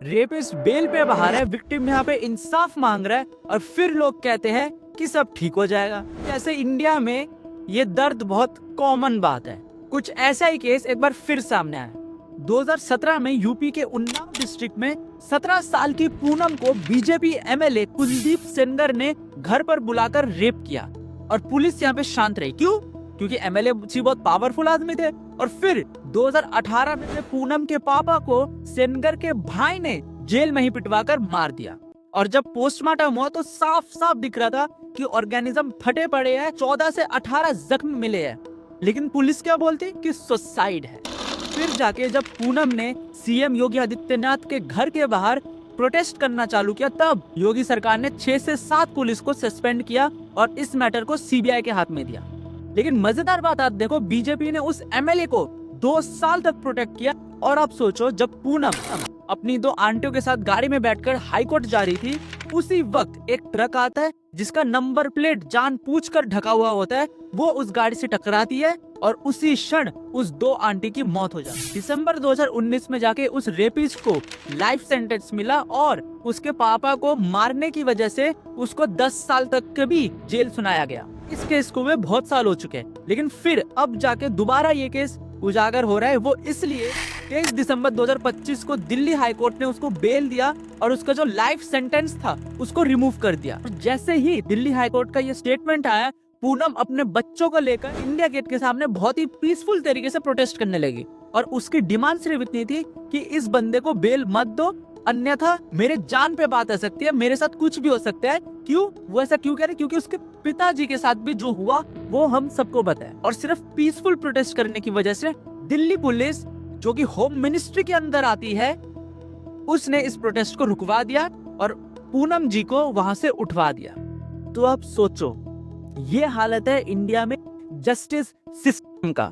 Rapist bell पे बाहर है, विक्टिम यहाँ पे इंसाफ मांग रहा है और फिर लोग कहते हैं कि सब ठीक हो जाएगा। जैसे इंडिया में ये दर्द बहुत कॉमन बात है। कुछ ऐसा ही केस एक बार फिर सामने आया। 2017 में यूपी के उन्नाव डिस्ट्रिक्ट में 17 साल की पूनम को बीजेपी एमएलए कुलदीप सेंगर ने घर पर बुलाकर रेप किया और पुलिस यहाँ पे शांत रही। क्यों? क्योंकि एमएलए बहुत पावरफुल आदमी थे। और फिर 2018 में पूनम के पापा को सेंगर के भाई ने जेल में ही पिटवाकर मार दिया। और जब पोस्टमार्टम हुआ तो साफ साफ दिख रहा था कि ऑर्गेनिज्म फटे पड़े हैं, 14 से 18 जख्म मिले हैं। लेकिन पुलिस क्या बोलती कि सुसाइड है। फिर जाके जब पूनम ने सीएम योगी आदित्यनाथ के घर के बाहर प्रोटेस्ट करना चालू किया, तब योगी सरकार ने 6 से 7 पुलिस को सस्पेंड किया और इस मैटर को सीबीआई के हाथ में दिया। लेकिन मजेदार बात आप देखो, बीजेपी ने उस एमएलए को 2 साल तक प्रोटेक्ट किया। और आप सोचो, जब पूनम अपनी 2 आंटियों के साथ गाड़ी में बैठकर हाई कोर्ट जा रही थी, उसी वक्त एक ट्रक आता है जिसका नंबर प्लेट जानबूझकर ढका हुआ होता है, वो उस गाड़ी से टकराती है और उसी क्षण उस 2 आंटी की मौत हो जाती है। दिसंबर 2019 में जाके उस रेपिस्ट को लाइफ सेंटेंस मिला और उसके पापा को मारने की वजह से उसको 10 साल तक का भी जेल सुनाया गया। इस केस को में बहुत साल हो चुके हैं, लेकिन फिर अब जाके दोबारा ये केस उजागर हो रहा है। वो इसलिए 23 दिसंबर 2025 को दिल्ली हाई कोर्ट ने उसको बेल दिया और उसका जो लाइफ सेंटेंस था उसको रिमूव कर दिया। जैसे ही दिल्ली हाई कोर्ट का ये स्टेटमेंट आया, पूनम अपने बच्चों को लेकर इंडिया गेट के सामने बहुत ही पीसफुल तरीके से प्रोटेस्ट करने लगी और उसकी डिमांड सिर्फ इतनी थी कि इस बंदे को बेल मत दो, अन्यथा मेरे जान पे बात आ सकती है, मेरे साथ कुछ भी हो सकता है। क्यों? वो ऐसा क्यों कह रहे? क्योंकि उसके पिताजी के साथ भी जो हुआ वो हम सबको पता है। और सिर्फ पीसफुल प्रोटेस्ट करने की वजह से दिल्ली पुलिस, जो कि होम मिनिस्ट्री के अंदर आती है, उसने इस प्रोटेस्ट को रुकवा दिया और पूनम जी को वहां से उठवा दिया। तो आप सोचो, ये हालत है इंडिया में जस्टिस सिस्टम का।